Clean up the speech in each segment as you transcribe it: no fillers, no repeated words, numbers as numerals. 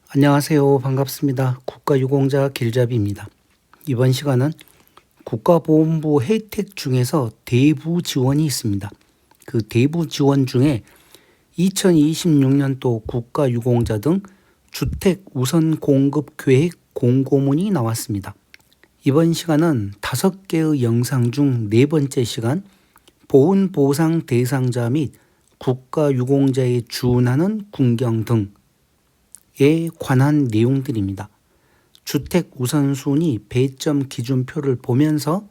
안녕하세요. 반갑습니다. 국가유공자 길잡이입니다. 이번 시간은 국가보훈부 혜택 중에서 대부 지원이 있습니다. 그 대부 지원 중에 2026년도 국가유공자 등 주택 우선 공급 계획 공고문이 나왔습니다. 이번 시간은 5개의 영상 중 4번째 시간 보훈 보상 대상자 및 국가유공자에 준하는 군경 등에 관한 내용들입니다. 주택 우선순위 배점 기준표를 보면서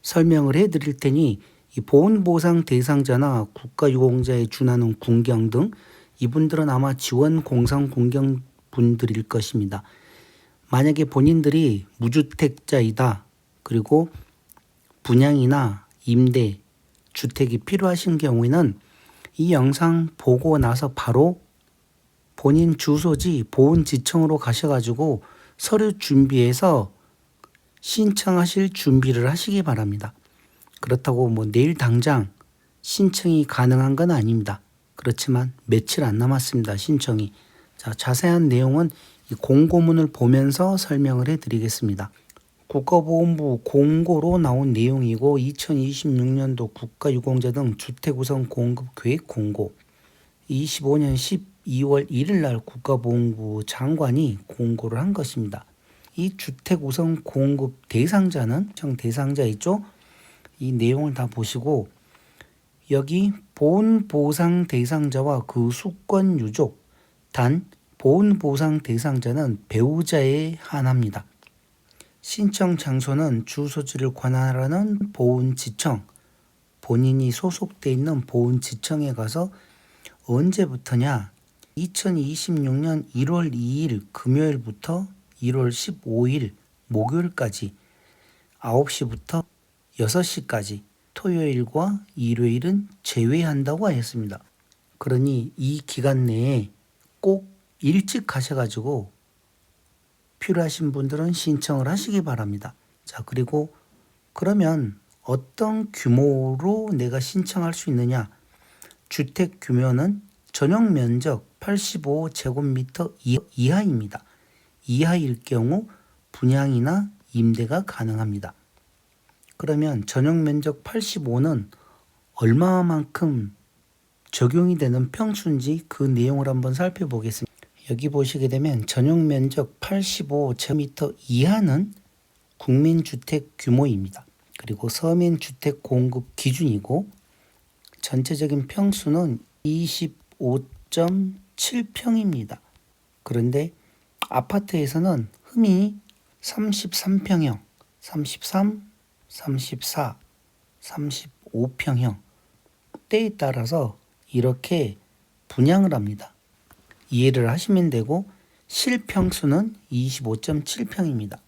설명을 해드릴 테니 이 보훈보상 대상자나 국가유공자에 준하는 군경 등 이분들은 아마 지원 공상 군경 분들일 것입니다. 만약에 본인들이 무주택자이다, 그리고 분양이나 임대, 주택이 필요하신 경우에는 이 영상 보고 나서 바로 본인 주소지 보훈지청으로 가셔가지고 서류 준비해서 신청하실 준비를 하시기 바랍니다. 그렇다고 내일 당장 신청이 가능한 건 아닙니다. 그렇지만 며칠 안 남았습니다. 신청이. 자, 자세한 내용은 이 공고문을 보면서 설명을 해드리겠습니다. 국가보훈부 공고로 나온 내용이고 2026년도 국가유공자 등 주택우선 공급계획 공고 25년 12월 1일 날 국가보훈부 장관이 공고를 한 것입니다. 이 주택우선 공급 대상자는 대상자 있죠? 이 내용을 다 보시고 여기 보훈보상 대상자와 그 수권 유족, 단 보훈보상 대상자는 배우자에 한합니다. 신청 장소는 주소지를 관할하는 보훈지청, 본인이 소속돼 있는 보훈지청에 가서 언제부터냐? 2026년 1월 2일 금요일부터 1월 15일 목요일까지 9시부터 6시까지 토요일과 일요일은 제외한다고 하였습니다. 그러니 이 기간 내에 꼭 일찍 가셔가지고 필요하신 분들은 신청을 하시기 바랍니다. 자, 그리고 그러면 어떤 규모로 내가 신청할 수 있느냐? 주택 규모는 전용 면적 85제곱미터 이하입니다. 이하일 경우 분양이나 임대가 가능합니다. 그러면 전용 면적 85는 얼마만큼 적용이 되는 평수인지 그 내용을 한번 살펴보겠습니다. 여기 보시게 되면 전용 면적 85제곱미터 이하는 국민주택 규모입니다. 그리고 서민주택 공급 기준이고 전체적인 평수는 25.7평입니다. 그런데 아파트에서는 흠이 33평형, 33, 34, 35평형 때에 따라서 이렇게 분양을 합니다. 이해를 하시면 되고 실평수는 25.7평입니다.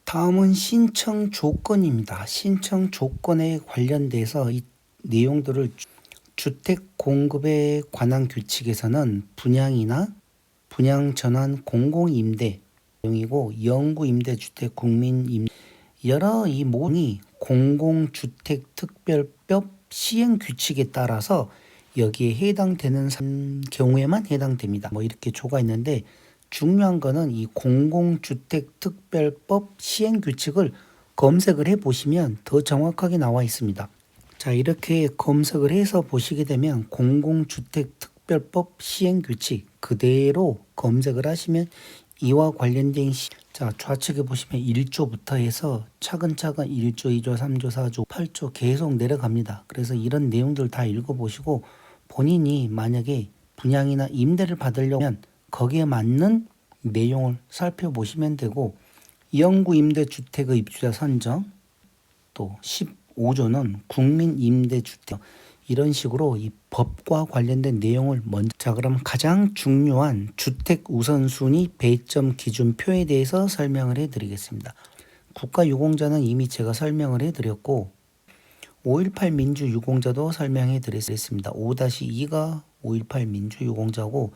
다음은 신청 조건입니다. 신청 조건에 관련돼서 이 내용들을 주택 공급에 관한 규칙에서는 분양이나 분양 전환 공공임대 내용이고 영구임대주택 국민임대 여러 이 모형이 공공주택특별법 시행규칙에 따라서 여기에 해당되는 경우에만 해당됩니다. 이렇게 조가 있는데 중요한 거는 이 공공주택특별법 시행규칙을 검색을 해보시면 더 정확하게 나와 있습니다. 자, 이렇게 검색을 해서 보시게 되면 공공주택특별법 시행규칙 그대로 검색을 하시면 이와 관련된 자, 좌측에 보시면 1조부터 해서 차근차근 1조, 2조, 3조, 4조, 8조 계속 내려갑니다. 그래서 이런 내용들 다 읽어보시고 본인이 만약에 분양이나 임대를 받으려고 하면 거기에 맞는 내용을 살펴보시면 되고 영구임대주택의 입주자 선정 또 15조는 국민임대주택 이런 식으로 이 법과 관련된 내용을 먼저 자, 그럼 가장 중요한 주택 우선순위 배점 기준표에 대해서 설명을 해드리겠습니다. 국가유공자는 이미 제가 설명을 해드렸고 5.18 민주유공자도 설명해 드렸습니다. 5-2가 5.18 민주유공자고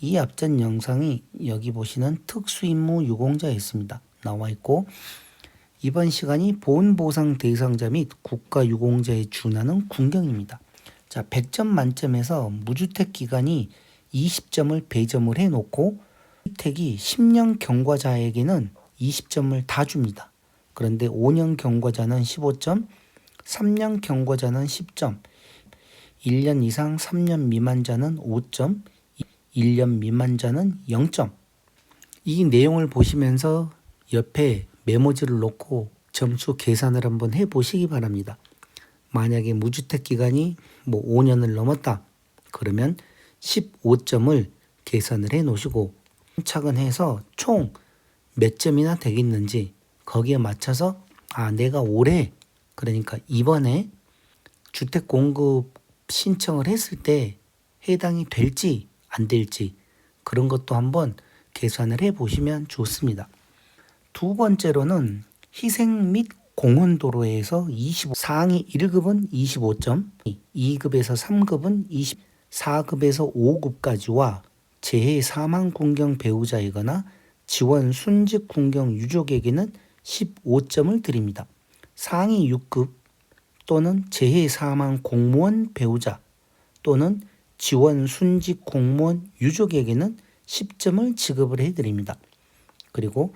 이 앞전 영상이 여기 보시는 특수임무 유공자였습니다. 나와 있고 이번 시간이 보훈보상 대상자 및 국가유공자에 준하는 군경입니다. 자, 100점 만점에서 무주택 기간이 20점을 배점을 해놓고 주택이 10년 경과자에게는 20점을 다 줍니다. 그런데 5년 경과자는 15점, 3년 경과자는 10점, 1년 이상 3년 미만자는 5점, 1년 미만자는 0점. 이 내용을 보시면서 옆에 메모지를 놓고 점수 계산을 한번 해보시기 바랍니다. 만약에 무주택 기간이 5년을 넘었다. 그러면 15점을 계산을 해 놓으시고 차근해서 총 몇 점이나 되겠는지 거기에 맞춰서 내가 올해 그러니까 이번에 주택 공급 신청을 했을 때 해당이 될지 안 될지 그런 것도 한번 계산을 해 보시면 좋습니다. 두 번째로는 희생 및 공원도로에서 상위 1급은 25점, 2급에서 3급은 4급에서 5급까지와 재해 사망 군경 배우자이거나 지원 순직 군경 유족에게는 15점을 드립니다. 상위 6급 또는 재해 사망 공무원 배우자 또는 지원 순직 공무원 유족에게는 10점을 지급을 해드립니다. 그리고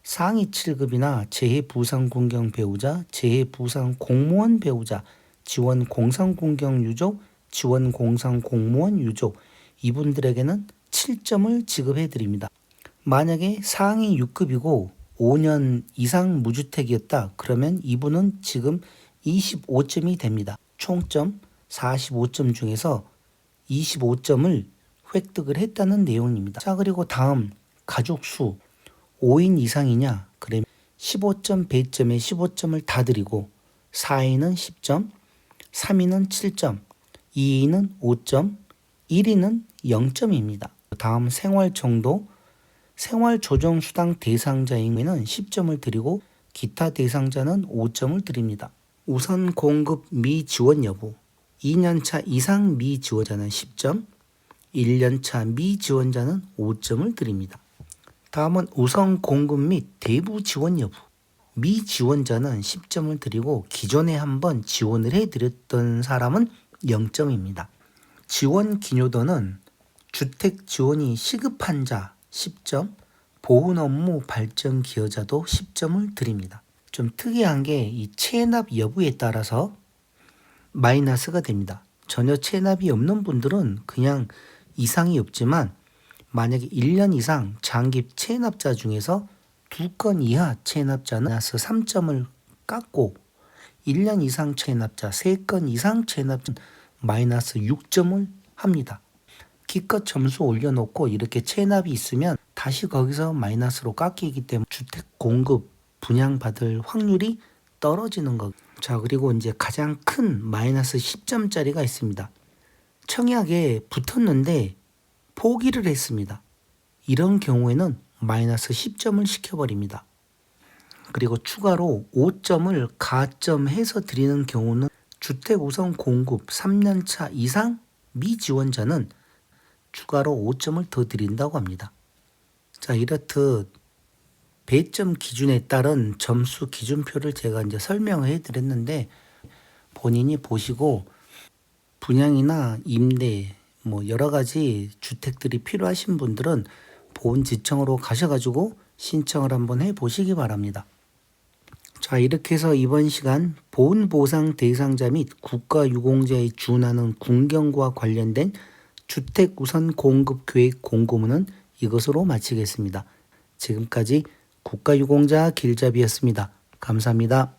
상위 7급이나 재해 부상 군경 배우자, 재해 부상 공무원 배우자, 지원 공상 군경 유족, 지원 공상 공무원 유족 이분들에게는 7점을 지급해 드립니다. 만약에 상위 6급이고 5년 이상 무주택이었다. 그러면 이분은 지금 25점이 됩니다. 총점 45점 중에서 25점을 획득을 했다는 내용입니다. 자, 그리고 다음 가족 수 5인 이상이냐? 그러면 15점 배점에 15점을 다 드리고 4인은 10점, 3인은 7점, 2인은 5점, 1인은 0점입니다. 다음 생활 정도, 생활 조정 수당 대상자에게는 10점을 드리고 기타 대상자는 5점을 드립니다. 우선 공급 미지원 여부, 2년차 이상 미지원자는 10점, 1년차 미지원자는 5점을 드립니다. 다음은 우선 공급 및 대부 지원 여부, 미지원자는 10점을 드리고 기존에 한번 지원을 해드렸던 사람은 0점입니다. 지원 기여도는 주택 지원이 시급한 자 10점, 보훈 업무 발전 기여자도 10점을 드립니다. 좀 특이한 게 이 체납 여부에 따라서 마이너스가 됩니다. 전혀 체납이 없는 분들은 그냥 이상이 없지만 만약에 1년 이상 장기 체납자 중에서 2건 이하 체납자는 마이너스 3점을 깎고 1년 이상 체납자, 3건 이상 체납자는 마이너스 6점을 합니다. 기껏 점수 올려놓고 이렇게 체납이 있으면 다시 거기서 마이너스로 깎이기 때문에 주택 공급 분양받을 확률이 떨어지는 것. 자, 그리고 이제 가장 큰 마이너스 10점짜리가 있습니다. 청약에 붙었는데 포기를 했습니다. 이런 경우에는 마이너스 10점을 시켜버립니다. 그리고 추가로 5점을 가점해서 드리는 경우는 주택 우선 공급 3년차 이상 미지원자는 추가로 5점을 더 드린다고 합니다. 자, 이렇듯 배점 기준에 따른 점수 기준표를 제가 이제 설명을 해드렸는데 본인이 보시고 분양이나 임대 여러 가지 주택들이 필요하신 분들은 보훈지청으로 가셔가지고 신청을 한번 해보시기 바랍니다. 자, 이렇게 해서 이번 시간 보훈보상 대상자 및 국가유공자에 준하는 군경과 관련된 주택 우선 공급 계획 공고문은 이것으로 마치겠습니다. 지금까지 국가유공자 길잡이였습니다. 감사합니다.